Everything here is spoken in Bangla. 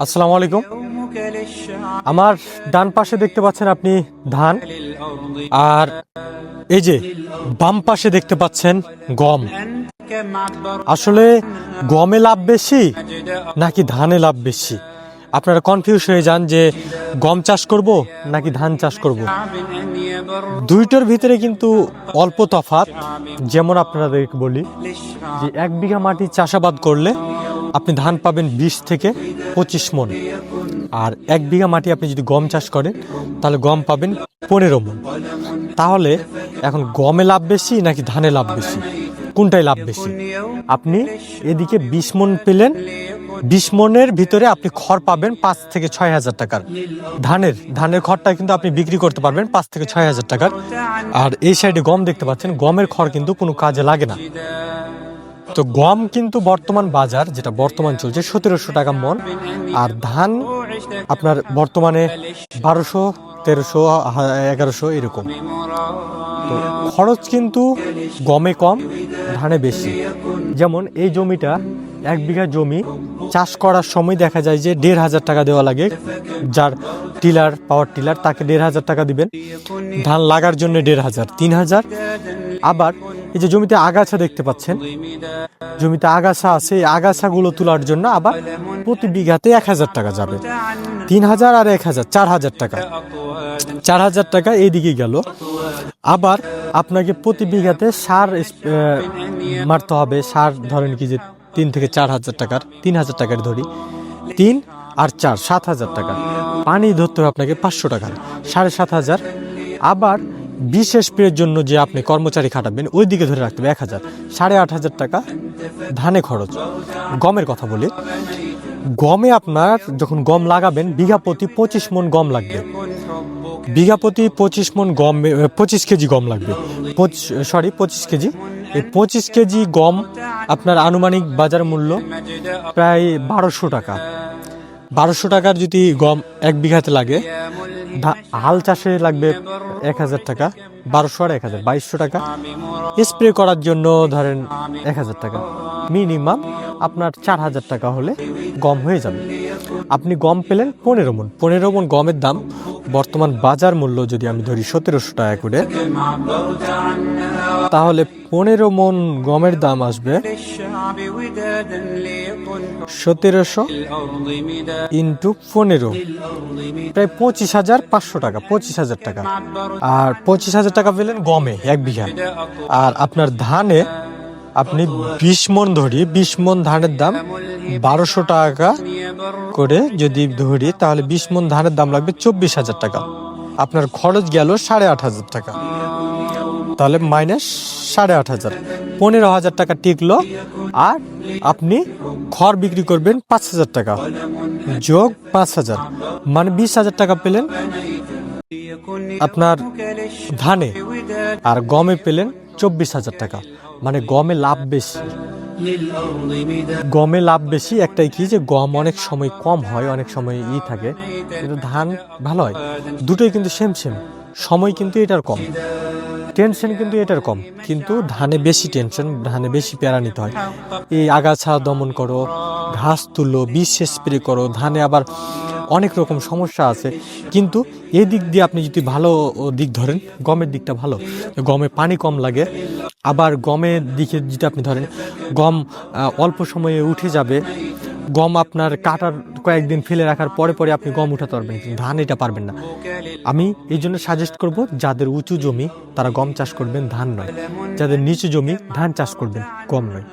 আসসালামু আলাইকুম। আমার ডান পাশে দেখতে পাচ্ছেন আপনি ধান, আর এই যে বাম পাশে দেখতে পাচ্ছেন গম। আসলে গমে লাভ বেশি নাকি ধানে লাভ বেশি? আপনারা কনফিউজ হয়ে যান যে গম চাষ করব নাকি ধান চাষ করব। দুইটার ভিতরে কিন্তু অল্প তফাৎ। যেমন আপনাদেরকে বলি যে 1 বিঘা মাটি চাষাবাদ করলে আপনি ধান পাবেন 20 থেকে 25 মণ, আর 1 বিঘা মাটি আপনি যদি গম চাষ করেন তাহলে গম পাবেন 15 মণ। তাহলে এখন গমে লাভ বেশি নাকি ধানে লাভ বেশি, কোনটাই লাভ বেশি? আপনি এদিকে 20 মণ পেলেন, 20 মণের ভিতরে আপনি খড় পাবেন 5 থেকে 6 হাজার টাকার। ধানের খড়টা কিন্তু আপনি বিক্রি করতে পারবেন 5 থেকে 6 হাজার টাকার। আর এই সাইডে গম দেখতে পাচ্ছেন, গমের খড় কিন্তু কোনো কাজে লাগে না। তো গম কিন্তু বর্তমান বাজার যেটা বর্তমান চলছে 1700 টাকা মণ, আর ধান আপনার বর্তমানে 1200, 1300, 1100 এরকম। তো খরচ কিন্তু গমে কম, ধানে বেশি। যেমন এই জমিটা 1 বিঘা জমি চাষ করার সময় দেখা যায় যে 1500 টাকা দেওয়া লাগে। যার পাওয়ার টিলার তাকে 1500 টাকা দিবেন, ধান লাগার জন্য 1500, 3000। আবার এই যে জমিতে আগাছা দেখতে পাচ্ছেন, জমিতে আগাছা আছে, এই আগাছাগুলো তোলার জন্য আবার প্রতি বিঘাতে 1000 টাকা যাবে। 3000 আর 1000, 4000 টাকা। 4000 টাকা এইদিকে গেল। আবার আপনাকে প্রতি বিঘাতে সার মারতে হবে। সার ধরেন কি যে 3 থেকে 4000 টাকার, 3000 টাকার ধরি, 3 আর 4, 7000 টাকা। পানি ধরতে হবে আপনাকে 500 টাকা, 7500। আবার বিশেষ স্প্রের জন্য যে আপনি কর্মচারী খাটাবেন ওই দিকে ধরে রাখতে হবে 1000, 8500 টাকা ধানে খরচ। গমের কথা বলি, গমে আপনার যখন গম লাগাবেন বিঘা প্রতি 25 মণ গম লাগবে। বিঘা প্রতি 25 মণ গম, 25 কেজি গম লাগবে। 25 কেজি। এই 25 কেজি গম আপনার আনুমানিক বাজার মূল্য প্রায় 1200 টাকা। 1200 টাকার যদি গম 1 বিঘাতে লাগে, হাল চাষে লাগবে 1000 টাকা। 1200 আর 1000, 2200 টাকা। স্প্রে করার জন্য ধরেন 1000 টাকা। মিনিমাম আপনার 4000 টাকা হলে গম হয়ে যাবে। আপনি গম পেলেন 15 মণ। 15 মণ গমের দাম বর্তমান বাজার মূল্য যদি আমি ধরি 1700 টাকা করে, তাহলে 15 মণ গমের দাম আসবে 1700 ইন্টু 15, প্রায় 25,500 টাকা, 25,000 টাকা। আর 25,000 টাকা পেলেন গমে 1 বিঘা। আর আপনার ধানে আপনি 20 মণ ধরি, 20 মণ ধানের দাম 1200 টাকা করে যদি ধরি, তাহলে 20 মণ ধানের দাম লাগবে 24,000 টাকা। আপনার খরচ গেল 8500 টাকা, তাহলে মাইনাস 8500, 15,000 টাকা টিকলো। আর আপনি খড় বিক্রি করবেন 5000 টাকা, যোগ 5000, মানে 20,000 টাকা পেলেন আপনার ধানে। আর গমে পেলেন 24,000 টাকা। মানে গমে লাভ বেশি। গমে লাভ বেশি একটাই কি, যে গম অনেক সময় কম হয়, অনেক সময় থাকে, কিন্তু ধান ভালো হয়। দুটোই কিন্তু সেম, সময় কিন্তু এটার কম, টেনশন কিন্তু এটার কম, কিন্তু ধানে বেশি টেনশন, ধানে বেশি প্যারা নিতে হয়। এই আগাছা দমন করো, ঘাস তুলো, বিষ স্প্রে করো, ধানে আবার অনেক রকম সমস্যা আছে। কিন্তু এই দিক দিয়ে আপনি যদি ভালো দিক ধরেন, গমের দিকটা ভালো, গমে পানি কম লাগে। আবার গমের দিকে যেটা আপনি ধরেন, গম অল্প সময়ে উঠে যাবে। গম আপনার কাটার কয়েকদিন ফেলে রাখার পরে আপনি গম উঠাতে পারবেন, কিন্তু ধান এটা পারবেন না। আমি এই জন্য সাজেস্ট করব, যাদের উঁচু জমি তারা গম চাষ করবেন, ধান নয়। যাদের নিচু জমি ধান চাষ করবেন, গম নয়।